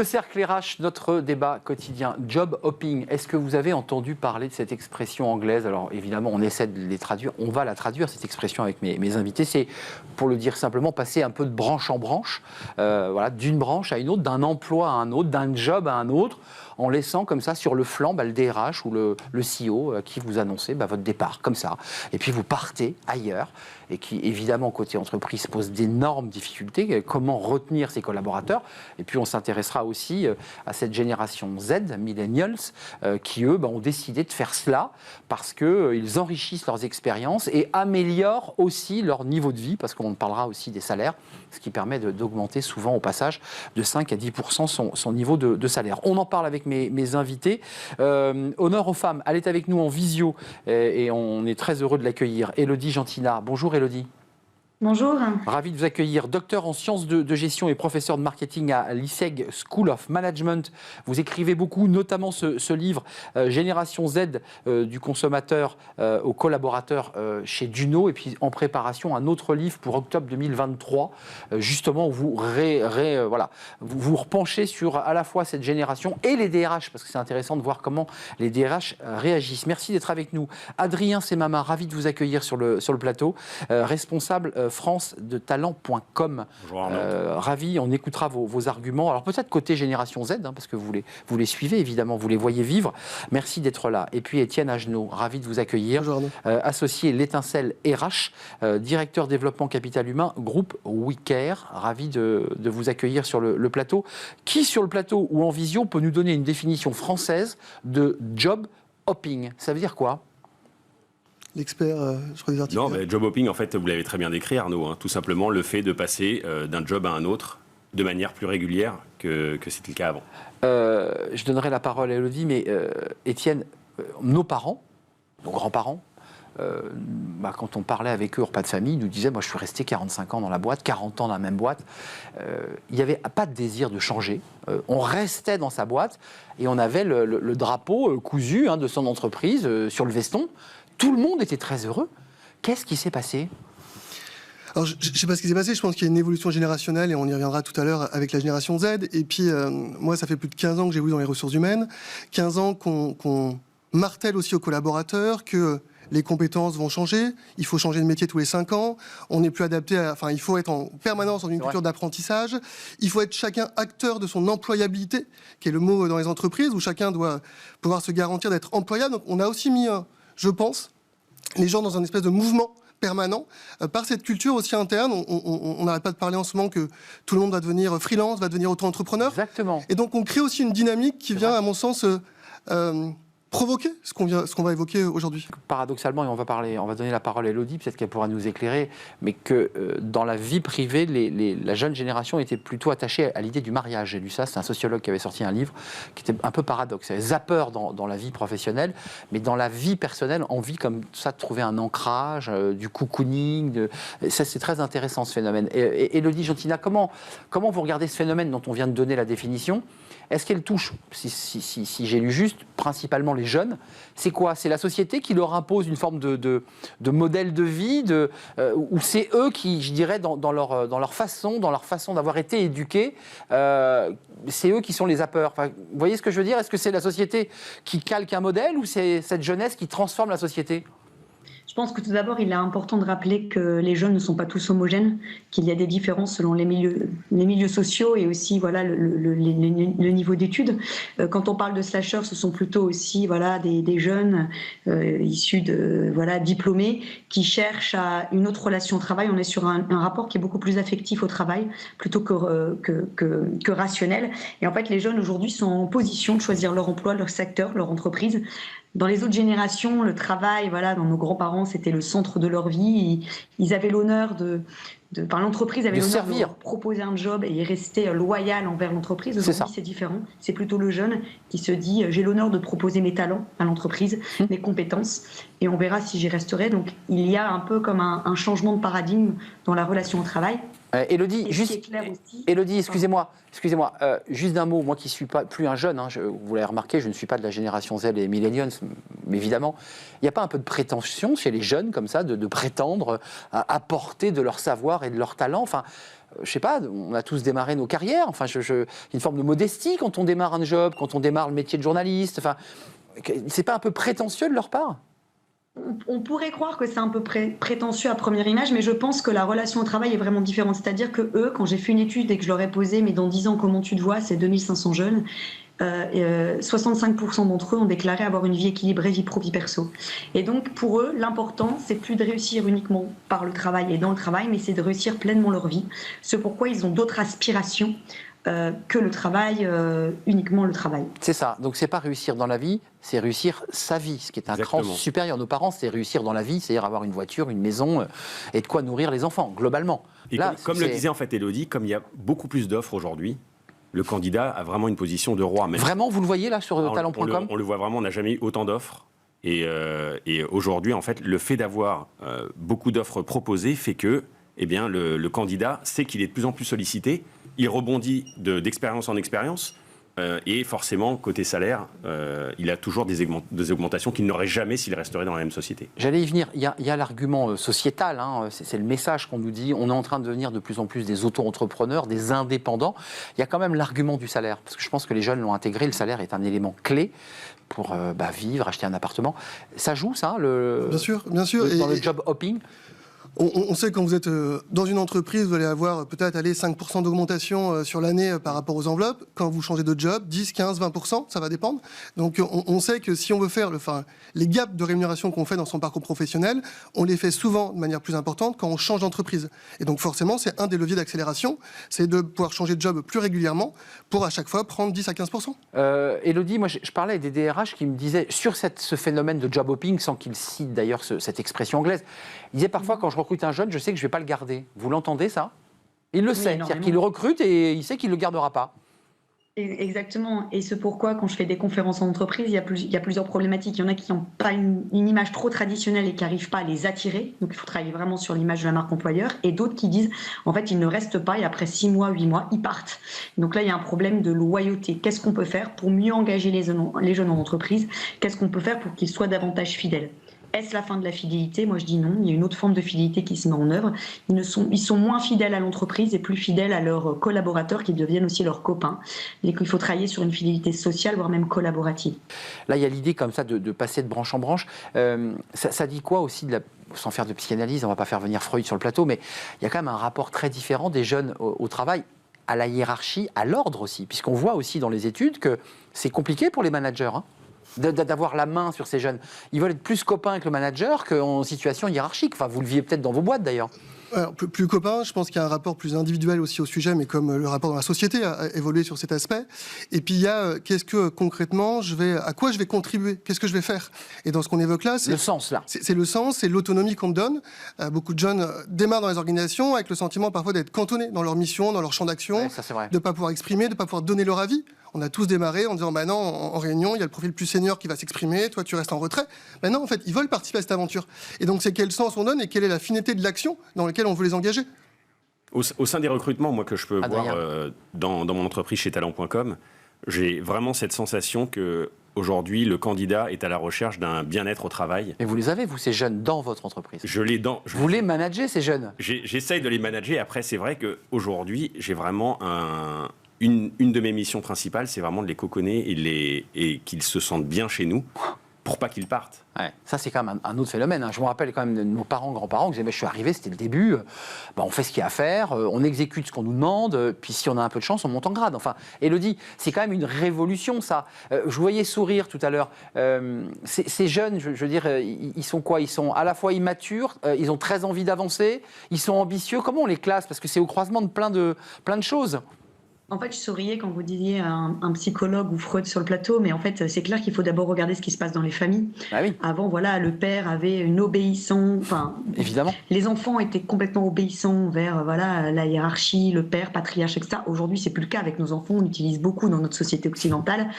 Le cercle RH, notre débat quotidien, job hopping. Est-ce que vous avez entendu parler de cette expression anglaise? Alors évidemment, on essaie de les traduire, on va la traduire, cette expression avec mes invités. C'est, pour le dire simplement, passer un peu de branche en branche, voilà, d'une branche à une autre, d'un emploi à un autre, d'un job à un autre, en laissant comme ça sur le flanc le DRH ou le CEO qui vous annonçait votre départ, comme ça. Et puis vous partez ailleurs, et qui évidemment côté entreprise pose d'énormes difficultés. Comment retenir ses collaborateurs? Et puis on s'intéressera aussi à cette génération Z, millennials, qui eux ont décidé de faire cela parce qu'ils enrichissent leurs expériences et améliorent aussi leur niveau de vie, parce qu'on parlera aussi des salaires, ce qui permet d'augmenter souvent au passage de 5 à 10% son niveau de salaire. On en parle avec mes invités. Honneur aux femmes, elle est avec nous en visio et on est très heureux de l'accueillir. Élodie Gentina. Bonjour Élodie. Bonjour. Ravi de vous accueillir. Docteur en sciences de gestion et professeur de marketing à l'ISEG School of Management. Vous écrivez beaucoup, notamment ce livre Génération Z, du consommateur au collaborateur chez Duno. Et puis en préparation, un autre livre pour octobre 2023, justement où vous vous repenchez sur à la fois cette génération et les DRH, parce que c'est intéressant de voir comment les DRH réagissent. Merci d'être avec nous. Adrien Semama, ravi de vous accueillir sur le plateau, responsable France de talent.com. Bonjour Arnaud. Ravi, on écoutera vos arguments. Alors peut-être côté génération Z, parce que vous les suivez évidemment, vous les voyez vivre. Merci d'être là. Et puis Étienne Agenot, ravi de vous accueillir. Bonjour Arnaud. Associé l'étincelle RH, directeur développement capital humain, groupe WeCare. Ravi de vous accueillir sur le plateau. Qui sur le plateau ou en visio peut nous donner une définition française de job hopping? Ça veut dire quoi? L'expert, je crois, des articles. Non, mais job hopping, en fait, vous l'avez très bien décrit, Arnaud. Tout simplement, le fait de passer d'un job à un autre de manière plus régulière que c'était le cas avant. Je donnerai la parole à Élodie, mais Étienne, nos parents, nos grands-parents, quand on parlait avec eux au repas de famille, ils nous disaient, moi je suis resté 45 ans dans la boîte, 40 ans dans la même boîte. Il n'y avait pas de désir de changer. On restait dans sa boîte et on avait le drapeau cousu de son entreprise sur le veston. Tout le monde était très heureux. Qu'est-ce qui s'est passé? Alors, je ne sais pas ce qui s'est passé, je pense qu'il y a une évolution générationnelle et on y reviendra tout à l'heure avec la génération Z. Et puis, moi, ça fait plus de 15 ans que j'évolue dans les ressources humaines, 15 ans qu'on martèle aussi aux collaborateurs que les compétences vont changer, il faut changer de métier tous les 5 ans, on n'est plus adapté il faut être en permanence dans une culture d'apprentissage, il faut être chacun acteur de son employabilité, qui est le mot dans les entreprises, où chacun doit pouvoir se garantir d'être employable. Donc, on a aussi mis, je pense, les gens dans un espèce de mouvement permanent, par cette culture aussi interne. On n'arrête pas de parler en ce moment que tout le monde va devenir freelance, va devenir auto-entrepreneur. Exactement. Et donc on crée aussi une dynamique qui vient, à mon sens, provoquer ce qu'on va évoquer aujourd'hui. Paradoxalement, et on va donner la parole à Élodie, peut-être qu'elle pourra nous éclairer, mais que dans la vie privée, la jeune génération était plutôt attachée à l'idée du mariage. J'ai lu ça, c'est un sociologue qui avait sorti un livre qui était un peu paradoxe. Zappeur dans la vie professionnelle, mais dans la vie personnelle, envie comme ça de trouver un ancrage, du cocooning. Ça, c'est très intéressant ce phénomène. Et Élodie Gentina, comment vous regardez ce phénomène dont on vient de donner la définition? Est-ce qu'elle touche, si j'ai lu juste, principalement les jeunes? C'est quoi? C'est la société qui leur impose une forme de modèle de vie, ou c'est eux qui, je dirais, dans leur façon d'avoir été éduqués, c'est eux qui sont les zappeurs. Enfin, vous voyez ce que je veux dire? Est-ce que c'est la société qui calque un modèle ou c'est cette jeunesse qui transforme la société? Je pense que tout d'abord, il est important de rappeler que les jeunes ne sont pas tous homogènes, qu'il y a des différences selon les milieux sociaux et aussi le niveau d'études. Quand on parle de slasheurs, ce sont plutôt aussi des jeunes issus de diplômés qui cherchent à une autre relation au travail. On est sur un rapport qui est beaucoup plus affectif au travail plutôt que rationnel. Et en fait, les jeunes aujourd'hui sont en position de choisir leur emploi, leur secteur, leur entreprise. Dans les autres générations, le travail, dans nos grands-parents, c'était le centre de leur vie. Ils avaient l'honneur l'entreprise avait l'honneur de leur proposer un job et rester loyal envers l'entreprise. Aujourd'hui, c'est différent. C'est plutôt le jeune qui se dit j'ai l'honneur de proposer mes talents à l'entreprise, mes compétences, et on verra si j'y resterai. Donc, il y a un peu comme un changement de paradigme dans la relation au travail. Élodie, excusez-moi, juste d'un mot, moi qui ne suis plus un jeune, vous l'avez remarqué, je ne suis pas de la génération Z et millennials, mais évidemment, il n'y a pas un peu de prétention chez les jeunes comme ça de prétendre à apporter de leur savoir et de leur talent. Enfin, je sais pas, on a tous démarré nos carrières. Enfin, une forme de modestie quand on démarre un job, quand on démarre le métier de journaliste. Enfin, c'est pas un peu prétentieux de leur part ? On pourrait croire que c'est un peu prétentieux à première image, mais je pense que la relation au travail est vraiment différente. C'est-à-dire que eux, quand j'ai fait une étude et que je leur ai posé, mais dans 10 ans, comment tu te vois, c'est 2500 jeunes, 65% d'entre eux ont déclaré avoir une vie équilibrée, vie pro, vie perso. Et donc, pour eux, l'important, c'est plus de réussir uniquement par le travail et dans le travail, mais c'est de réussir pleinement leur vie. C'est pourquoi ils ont d'autres aspirations que le travail, uniquement le travail. C'est ça. Donc, c'est pas réussir dans la vie, c'est réussir sa vie, ce qui est un cran supérieur. Nos parents, c'est réussir dans la vie, c'est-à-dire avoir une voiture, une maison et de quoi nourrir les enfants, globalement. Et là, comme le disait en fait Élodie, comme il y a beaucoup plus d'offres aujourd'hui, le candidat a vraiment une position de roi. Même. Vraiment, vous le voyez là sur talent.com ? On le voit vraiment, on n'a jamais eu autant d'offres. Et aujourd'hui, en fait, le fait d'avoir beaucoup d'offres proposées fait que eh bien, le candidat sait qu'il est de plus en plus sollicité. Il rebondit d'expérience en expérience. Et forcément, côté salaire, il a toujours des augmentations qu'il n'aurait jamais s'il resterait dans la même société. J'allais y venir. Il y a l'argument sociétal. Hein, c'est le message qu'on nous dit. On est en train de devenir de plus en plus des auto-entrepreneurs, des indépendants. Il y a quand même l'argument du salaire. Parce que je pense que les jeunes l'ont intégré. Le salaire est un élément clé pour vivre, acheter un appartement. Ça joue, ça, bien sûr. Dans le job hopping. On sait que quand vous êtes dans une entreprise, vous allez avoir peut-être 5% d'augmentation sur l'année par rapport aux enveloppes. Quand vous changez de job, 10, 15, 20%, ça va dépendre. Donc on sait que si on veut faire les gaps de rémunération qu'on fait dans son parcours professionnel, on les fait souvent de manière plus importante quand on change d'entreprise. Et donc forcément, c'est un des leviers d'accélération, c'est de pouvoir changer de job plus régulièrement pour à chaque fois prendre 10 à 15%. Élodie, moi je parlais avec des DRH qui me disaient, sur ce phénomène de job hopping, sans qu'ils citent d'ailleurs cette expression anglaise, ils disaient parfois quand je recrute un jeune, je sais que je ne vais pas le garder. Vous l'entendez ça ? Il le sait, c'est-à-dire qu'il le recrute et il sait qu'il ne le gardera pas. Exactement, et c'est pourquoi quand je fais des conférences en entreprise, il y a plusieurs problématiques. Il y en a qui n'ont pas une image trop traditionnelle et qui n'arrivent pas à les attirer, donc il faut travailler vraiment sur l'image de la marque employeur, et d'autres qui disent, en fait, ils ne restent pas et après 6 mois, 8 mois, ils partent. Donc là, il y a un problème de loyauté. Qu'est-ce qu'on peut faire pour mieux engager les jeunes en entreprise ? Qu'est-ce qu'on peut faire pour qu'ils soient davantage fidèles ? Est-ce la fin de la fidélité ? Moi, je dis non. Il y a une autre forme de fidélité qui se met en œuvre. Ils sont moins fidèles à l'entreprise et plus fidèles à leurs collaborateurs qui deviennent aussi leurs copains. Et qu'il faut travailler sur une fidélité sociale, voire même collaborative. Là, il y a l'idée comme ça de passer de branche en branche. Ça dit quoi aussi, sans faire de psychanalyse, on ne va pas faire venir Freud sur le plateau, mais il y a quand même un rapport très différent des jeunes au travail, à la hiérarchie, à l'ordre aussi. Puisqu'on voit aussi dans les études que c'est compliqué pour les managers, hein, d'avoir la main sur ces jeunes. Ils veulent être plus copains avec le manager qu'en situation hiérarchique. Enfin, vous le vivez peut-être dans vos boîtes, d'ailleurs. Alors, plus copain, je pense qu'il y a un rapport plus individuel aussi au sujet, mais comme le rapport dans la société a évolué sur cet aspect. Et puis il y a qu'est-ce que concrètement, à quoi je vais contribuer, qu'est-ce que je vais faire. Et dans ce qu'on évoque là, c'est le sens là. C'est le sens, c'est l'autonomie qu'on me donne. Beaucoup de jeunes démarrent dans les organisations avec le sentiment parfois d'être cantonnés dans leur mission, dans leur champ d'action, de ne pas pouvoir exprimer, de ne pas pouvoir donner leur avis. On a tous démarré en disant, non, en réunion, il y a le profil plus senior qui va s'exprimer, toi tu restes en retrait. Non, en fait, ils veulent participer à cette aventure. Et donc, c'est quel sens on donne et quelle est la finalité de l'action dans laquelle on veut les engager. Au sein des recrutements, moi, que je peux voir dans mon entreprise chez talent.com, j'ai vraiment cette sensation que aujourd'hui, le candidat est à la recherche d'un bien-être au travail. Et vous les avez, vous, ces jeunes, dans votre entreprise ? Vous les managez, ces jeunes ? J'essaye de les manager. Après, c'est vrai qu'aujourd'hui, j'ai vraiment une de mes missions principales, c'est vraiment de les coconner et qu'ils se sentent bien chez nous pour pas qu'ils partent. Ouais. Ça, c'est quand même un autre phénomène. Hein. Je me rappelle quand même de nos parents, grands-parents, qui disaient, je suis arrivé, c'était le début, on fait ce qu'il y a à faire, on exécute ce qu'on nous demande, puis si on a un peu de chance, on monte en grade. Enfin, Élodie, c'est quand même une révolution, ça. Je vous voyais sourire tout à l'heure. Ces jeunes, je veux dire, ils sont quoi ? Ils sont à la fois immatures, ils ont très envie d'avancer, ils sont ambitieux. Comment on les classe ? Parce que c'est au croisement de plein de choses. En fait, je souriais quand vous disiez un psychologue ou Freud sur le plateau, mais en fait, c'est clair qu'il faut d'abord regarder ce qui se passe dans les familles. Ah oui. Avant, voilà, le père avait une obéissance. Enfin, évidemment. Les enfants étaient complètement obéissants vers la hiérarchie, le père, patriarche, etc. Aujourd'hui, c'est plus le cas avec nos enfants. On utilise beaucoup dans notre société occidentale.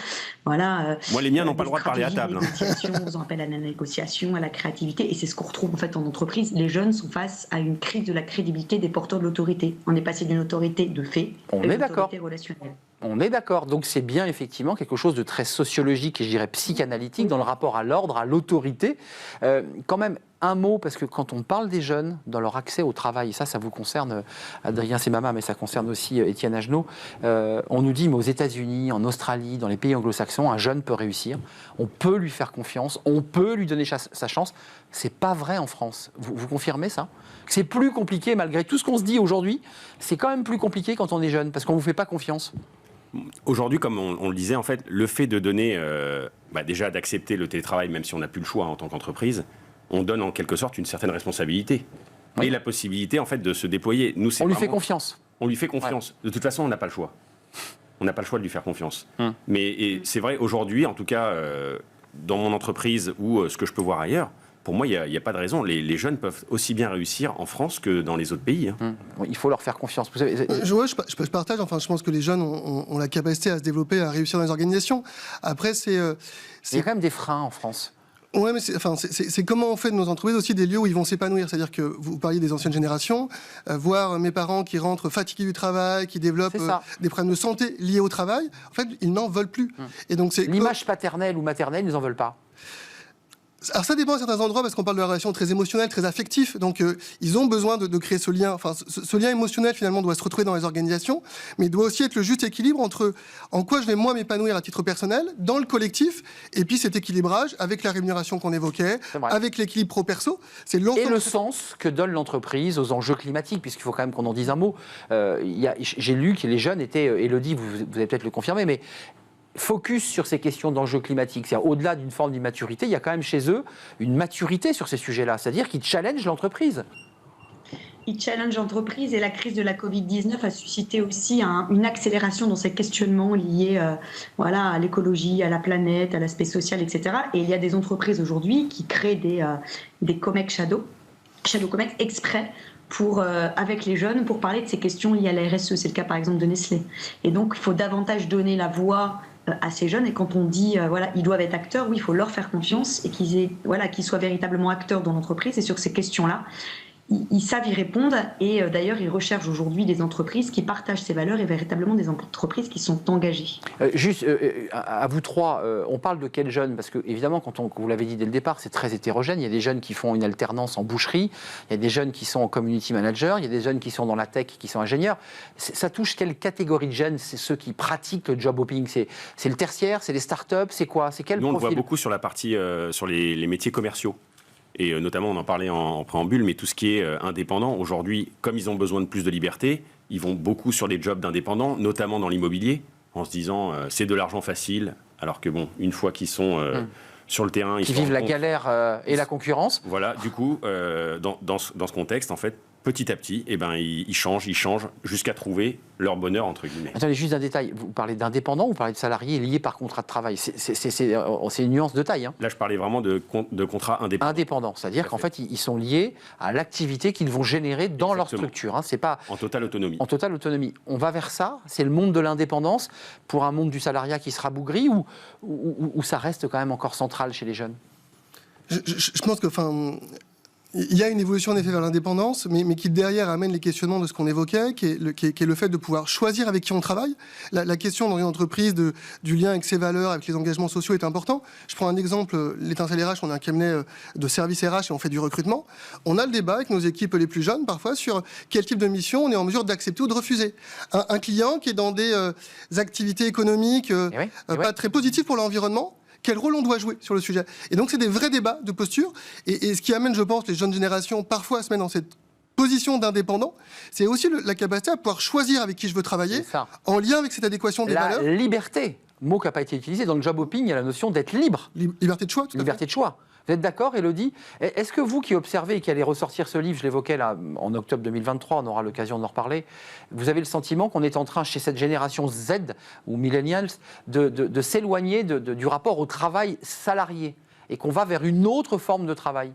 Voilà. Moi, les miens n'ont pas le droit de parler à table. On en appelle à la négociation, à la créativité, et c'est ce qu'on retrouve en fait en entreprise. Les jeunes sont face à une crise de la crédibilité des porteurs de l'autorité. On est passé d'une autorité de fait à une autorité relationnelle. On est d'accord. Donc c'est bien effectivement quelque chose de très sociologique et je dirais psychanalytique dans le rapport à l'ordre, à l'autorité. Quand même, un mot, parce que quand on parle des jeunes dans leur accès au travail, et ça vous concerne Adrien Semama, mais ça concerne aussi Étienne Agenot, on nous dit, mais aux États-Unis, en Australie, dans les pays anglo-saxons, un jeune peut réussir, on peut lui faire confiance, on peut lui donner sa chance. C'est pas vrai en France. Vous confirmez ça ? C'est plus compliqué, malgré tout ce qu'on se dit aujourd'hui, c'est quand même plus compliqué quand on est jeune, parce qu'on ne vous fait pas confiance. Aujourd'hui, comme on le disait, en fait, le fait de donner, déjà d'accepter le télétravail, même si on n'a plus le choix en tant qu'entreprise, on donne en quelque sorte une certaine responsabilité. Oui. Et la possibilité, en fait, de se déployer. Nous, on lui fait confiance. On lui fait confiance. Ouais. De toute façon, on n'a pas le choix. On n'a pas le choix de lui faire confiance. Mais c'est vrai, aujourd'hui, en tout cas, dans mon entreprise ou ce que je peux voir ailleurs, pour moi, il n'y a pas de raison. Les jeunes peuvent aussi bien réussir en France que dans les autres pays. Il faut leur faire confiance. Vous savez, je partage. Enfin, je pense que les jeunes ont la capacité à se développer, à réussir dans les organisations. Après, il y a quand même des freins en France. Oui, mais c'est comment on fait de nos entreprises aussi des lieux où ils vont s'épanouir. C'est-à-dire que vous parliez des anciennes générations, voir mes parents qui rentrent fatigués du travail, qui développent des problèmes de santé liés au travail, en fait, ils n'en veulent plus. Et donc, l'image paternelle ou maternelle, ils n'en veulent pas. Alors ça dépend à certains endroits parce qu'on parle de la relation très émotionnelle, très affective. Donc ils ont besoin de créer ce lien. Enfin, ce lien émotionnel finalement doit se retrouver dans les organisations, mais il doit aussi être le juste équilibre entre en quoi je vais moi m'épanouir à titre personnel, dans le collectif, et puis cet équilibrage avec la rémunération qu'on évoquait, avec l'équilibre pro-perso. Et le sens que donne l'entreprise aux enjeux climatiques, puisqu'il faut quand même qu'on en dise un mot. J'ai lu que les jeunes étaient, Élodie, vous allez peut-être le confirmer, mais focus sur ces questions d'enjeux climatiques. C'est-à-dire, au-delà d'une forme d'immaturité, il y a quand même chez eux une maturité sur ces sujets-là. C'est-à-dire qu'ils challengent l'entreprise. Ils challengent l'entreprise et la crise de la Covid-19 a suscité aussi une accélération dans ces questionnements liés à l'écologie, à la planète, à l'aspect social, etc. Et il y a des entreprises aujourd'hui qui créent des COMEX Shadow COMEX exprès avec les jeunes pour parler de ces questions liées à la RSE. C'est le cas par exemple de Nestlé. Et donc il faut davantage donner la voix à ces jeunes, et quand on dit ils doivent être acteurs, oui, il faut leur faire confiance et qu'ils soient véritablement acteurs dans l'entreprise. Et sur ces questions-là, ils savent y répondre, et d'ailleurs ils recherchent aujourd'hui des entreprises qui partagent ces valeurs et véritablement des entreprises qui sont engagées. À vous trois, on parle de quels jeunes? Parce que évidemment, quand vous l'avez dit dès le départ, c'est très hétérogène. Il y a des jeunes qui font une alternance en boucherie, il y a des jeunes qui sont en community manager, il y a des jeunes qui sont dans la tech, qui sont ingénieurs. Ça touche quelle catégorie de jeunes? C'est ceux qui pratiquent le job hopping? C'est le tertiaire? C'est les startups? C'est quoi? C'est quel profil? Nous, on le voit beaucoup sur la partie, sur les métiers commerciaux. Et notamment, on en parlait en préambule, mais tout ce qui est indépendant, aujourd'hui, comme ils ont besoin de plus de liberté, ils vont beaucoup sur les jobs d'indépendants, notamment dans l'immobilier, en se disant c'est de l'argent facile, alors que bon, une fois qu'ils sont sur le terrain... Ils vivent la galère et la concurrence. Voilà, du coup, dans ce contexte, en fait, petit à petit, ils changent jusqu'à trouver leur bonheur, entre guillemets. Attendez, juste un détail. Vous parlez d'indépendants ou vous parlez de salariés liés par contrat de travail? C'est une nuance de taille. Là, je parlais vraiment de contrats indépendants. Indépendants, c'est-à-dire qu'en fait, ils sont liés à l'activité qu'ils vont générer dans leur structure. C'est pas en totale autonomie. En totale autonomie. On va vers ça? C'est le monde de l'indépendance pour un monde du salariat qui sera bougri, ou ça reste quand même encore central chez les jeunes? Je pense que... Il y a une évolution en effet vers l'indépendance, mais qui derrière amène les questionnements de ce qu'on évoquait, qui est le fait de pouvoir choisir avec qui on travaille. La question dans une entreprise du lien avec ses valeurs, avec les engagements sociaux est important. Je prends un exemple, l'Étincelle RH, on a un cabinet de services RH et on fait du recrutement. On a le débat avec nos équipes les plus jeunes parfois sur quel type de mission on est en mesure d'accepter ou de refuser. Un client qui est dans des activités économiques pas très positives pour l'environnement, quel rôle on doit jouer sur le sujet? Et donc, c'est des vrais débats de posture. Et ce qui amène, je pense, les jeunes générations parfois à se mettre dans cette position d'indépendant, c'est aussi la capacité à pouvoir choisir avec qui je veux travailler, en lien avec cette adéquation des valeurs. La liberté, mot qui n'a pas été utilisé. Dans le job hopping, il y a la notion d'être libre. Liberté de choix, tout à fait. Liberté de choix. Vous êtes d'accord, Élodie? Est-ce que vous qui observez et qui allez ressortir ce livre, je l'évoquais là en octobre 2023, on aura l'occasion d'en reparler, vous avez le sentiment qu'on est en train, chez cette génération Z ou millennials, de s'éloigner du rapport au travail salarié et qu'on va vers une autre forme de travail?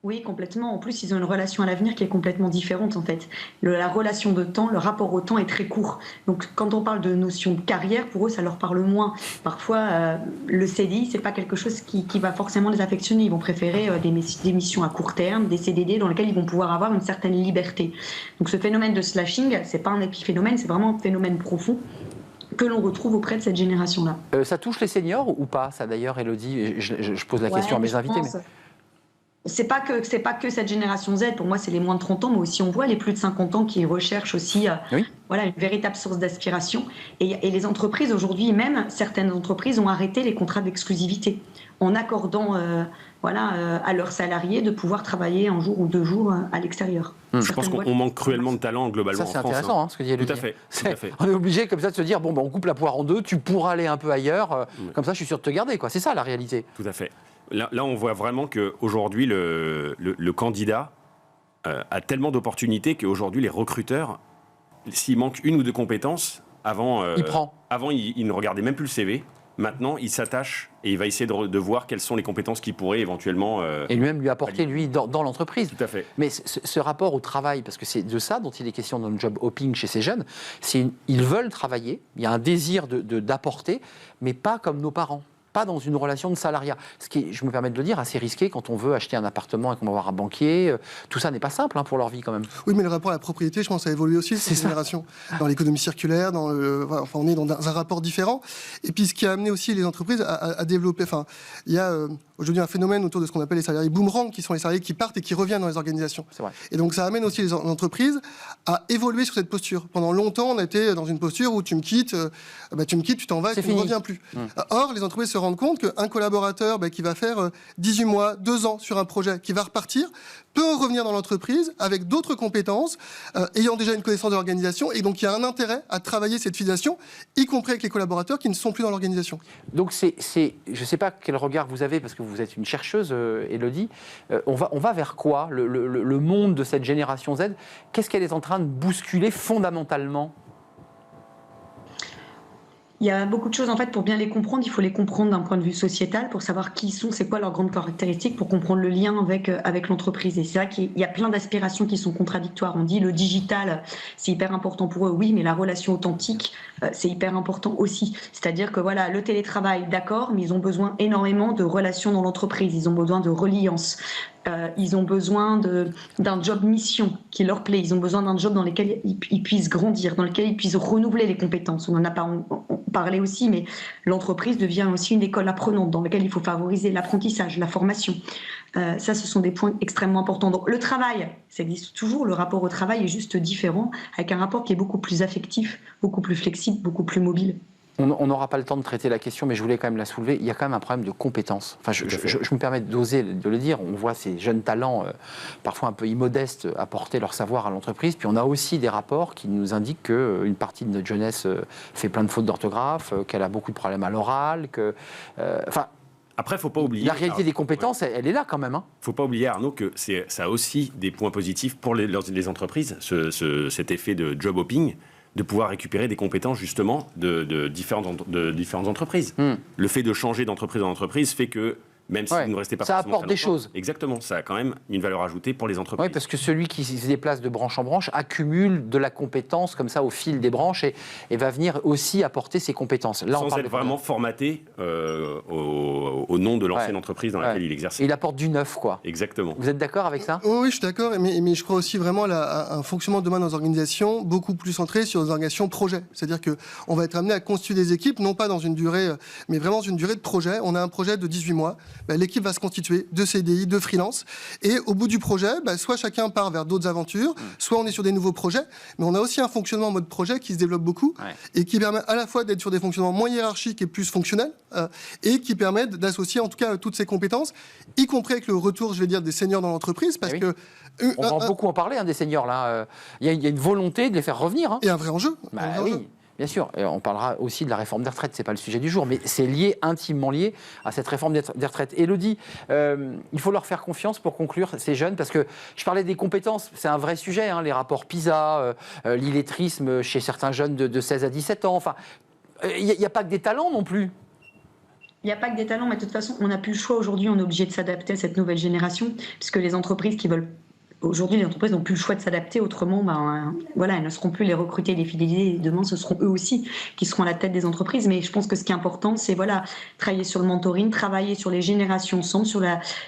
Oui, complètement. En plus, ils ont une relation à l'avenir qui est complètement différente, en fait. La relation de temps, le rapport au temps est très court. Donc, quand on parle de notion de carrière, pour eux, ça leur parle moins. Parfois, le CDI, c'est pas quelque chose qui va forcément les affectionner. Ils vont préférer des missions à court terme, des CDD dans lesquels ils vont pouvoir avoir une certaine liberté. Donc, ce phénomène de slashing, c'est pas un épiphénomène, c'est vraiment un phénomène profond que l'on retrouve auprès de cette génération-là. Ça touche les seniors ou pas, ça d'ailleurs, Élodie? Je pose la question à mes invités. C'est pas que cette génération Z, pour moi c'est les moins de 30 ans, mais aussi on voit les plus de 50 ans qui recherchent aussi une véritable source d'aspiration. Et les entreprises aujourd'hui, même certaines entreprises ont arrêté les contrats d'exclusivité en accordant à leurs salariés de pouvoir travailler un jour ou 2 jours à l'extérieur. Je pense qu'on manque cruellement de talent globalement en France. Ça c'est intéressant ce que dit Élodie. Tout à fait. On est obligé comme ça de se dire, on coupe la poire en deux, tu pourras aller un peu ailleurs, comme ça je suis sûr de te garder. C'est ça la réalité. Tout à fait. Là, on voit vraiment qu'aujourd'hui, le candidat a tellement d'opportunités qu'aujourd'hui, les recruteurs, s'il manque 1 ou 2 compétences, avant, il ne regardait même plus le CV. Maintenant, il s'attache et il va essayer de voir quelles sont les compétences qu'il pourrait éventuellement... et lui-même lui apporter, dans l'entreprise. Tout à fait. Mais ce rapport au travail, parce que c'est de ça dont il est question dans le job hopping chez ces jeunes, ils veulent travailler, il y a un désir d'apporter, mais pas comme nos parents. Pas dans une relation de salariat. Ce qui est, je me permets de le dire, assez risqué quand on veut acheter un appartement et qu'on va avoir un banquier. Tout ça n'est pas simple pour leur vie quand même. Oui, mais le rapport à la propriété, je pense, a évolué aussi cette génération. Dans l'économie circulaire, on est dans un rapport différent. Et puis ce qui a amené aussi les entreprises à développer... il y a aujourd'hui un phénomène autour de ce qu'on appelle les salariés boomerang, qui sont les salariés qui partent et qui reviennent dans les organisations. C'est vrai. Et donc ça amène aussi les entreprises à évoluer sur cette posture. Pendant longtemps, on était dans une posture où tu me quittes, tu t'en vas et tu ne reviens plus. Or, les entreprises se rendent compte qu'un collaborateur qui va faire 18 mois, 2 ans sur un projet, qui va repartir, peut revenir dans l'entreprise avec d'autres compétences, ayant déjà une connaissance de l'organisation, et donc il y a un intérêt à travailler cette filiation, y compris avec les collaborateurs qui ne sont plus dans l'organisation. Donc je ne sais pas quel regard vous avez, parce que vous êtes une chercheuse, Élodie, on va vers quoi le monde de cette génération Z, qu'est-ce qu'elle est en train de bousculer fondamentalement ? Il y a beaucoup de choses, en fait, pour bien les comprendre, il faut les comprendre d'un point de vue sociétal, pour savoir qui ils sont, c'est quoi leurs grandes caractéristiques, pour comprendre le lien avec l'entreprise. Et c'est vrai qu'il y a plein d'aspirations qui sont contradictoires. On dit le digital, c'est hyper important pour eux, oui, mais la relation authentique, c'est hyper important aussi. C'est-à-dire que le télétravail, d'accord, mais ils ont besoin énormément de relations dans l'entreprise, ils ont besoin de reliance. Ils ont besoin d'un job mission qui leur plaît. Ils ont besoin d'un job dans lequel ils puissent grandir, dans lequel ils puissent renouveler les compétences. On en a parlé aussi, mais l'entreprise devient aussi une école apprenante dans laquelle il faut favoriser l'apprentissage, la formation. Ça, ce sont des points extrêmement importants. Donc, le travail, ça existe toujours. Le rapport au travail est juste différent, avec un rapport qui est beaucoup plus affectif, beaucoup plus flexible, beaucoup plus mobile. On n'aura pas le temps de traiter la question, mais je voulais quand même la soulever. Il y a quand même un problème de compétences. Enfin, je me permets d'oser de le dire. On voit ces jeunes talents, parfois un peu immodestes, apporter leur savoir à l'entreprise. Puis on a aussi des rapports qui nous indiquent qu'une partie de notre jeunesse fait plein de fautes d'orthographe, qu'elle a beaucoup de problèmes à l'oral, Après, il ne faut pas oublier... La réalité des compétences, elle est là quand même. Il ne faut pas oublier, Arnaud, que ça a aussi des points positifs pour les entreprises, cet effet de job hopping, de pouvoir récupérer des compétences justement de différentes entreprises. Le fait de changer d'entreprise en entreprise fait que, même si vous ne restez pas ça forcément apporte des choses. Exactement, ça a quand même une valeur ajoutée pour les entreprises. Oui, parce que celui qui se déplace de branche en branche accumule de la compétence comme ça au fil des branches et va venir aussi apporter ses compétences. Là, sans être vraiment formaté au nom de l'ancienne entreprise dans laquelle il exerçait. Et il apporte du neuf, quoi. Exactement. Vous êtes d'accord avec ça ? Oui, je suis d'accord, mais je crois aussi vraiment à un fonctionnement demain dans les organisations beaucoup plus centré sur les organisations projet. C'est-à-dire qu'on va être amené à constituer des équipes, non pas dans une durée, mais vraiment dans une durée de projet. On a un projet de 18 mois. L'équipe va se constituer de CDI, de freelance. Et au bout du projet, soit chacun part vers d'autres aventures, soit on est sur des nouveaux projets. Mais on a aussi un fonctionnement en mode projet qui se développe beaucoup et qui permet à la fois d'être sur des fonctionnements moins hiérarchiques et plus fonctionnels et qui permettent d'associer en tout cas toutes ces compétences, y compris avec le retour, je vais dire, des seniors dans l'entreprise. Parce que on va beaucoup en parler des seniors là. Il y a une volonté de les faire revenir. Et un vrai enjeu. Oui. Bien sûr, et on parlera aussi de la réforme des retraites, ce n'est pas le sujet du jour, mais c'est lié, intimement lié à cette réforme des retraites. Élodie, il faut leur faire confiance pour conclure ces jeunes, parce que je parlais des compétences, c'est un vrai sujet, les rapports PISA, l'illettrisme chez certains jeunes de 16 à 17 ans, enfin, il n'y a pas que des talents non plus. Il n'y a pas que des talents, mais de toute façon, on n'a plus le choix aujourd'hui, on est obligé de s'adapter à cette nouvelle génération, puisque les entreprises qui veulent aujourd'hui, les entreprises n'ont plus le choix de s'adapter. Autrement, voilà, elles ne seront plus les recruter et les fidéliser. Et demain, ce seront eux aussi qui seront à la tête des entreprises. Mais je pense que ce qui est important, c'est voilà, travailler sur le mentoring, travailler sur les générations ensemble,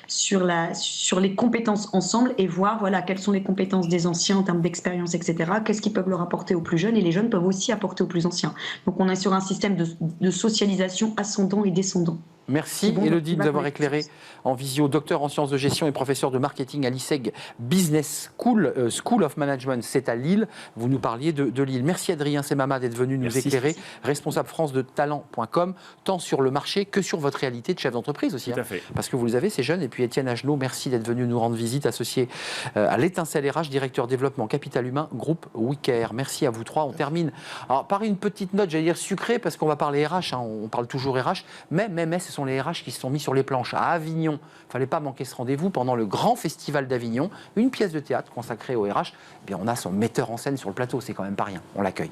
sur les compétences ensemble et voir voilà, quelles sont les compétences des anciens en termes d'expérience, etc. Qu'est-ce qu'ils peuvent leur apporter aux plus jeunes et les jeunes peuvent aussi apporter aux plus anciens. Donc on est sur un système de socialisation ascendant et descendant. Merci Élodie de nous avoir éclairé en visio, docteur en sciences de gestion et professeur de marketing à l'ISEG Business School, School of Management, c'est à Lille. Vous nous parliez de Lille. Merci Adrien Semama d'être venu nous éclairer, responsable France de talent.com, tant sur le marché que sur votre réalité de chef d'entreprise aussi. Tout à fait. Parce que vous les avez, ces jeunes. Et puis Étienne Agenot, merci d'être venu nous rendre visite, associé à l'Étincelle RH, directeur développement capital humain, groupe Wicare. Merci à vous trois. On termine par une petite note, j'allais dire sucrée, parce qu'on va parler RH, hein, on parle toujours RH, mais ce sont les RH qui se sont mis sur les planches à Avignon. Il ne fallait pas manquer ce rendez-vous pendant le grand festival d'Avignon, une pièce de théâtre consacrée au RH. Et puis on a son metteur en scène sur le plateau, c'est quand même pas rien. On l'accueille.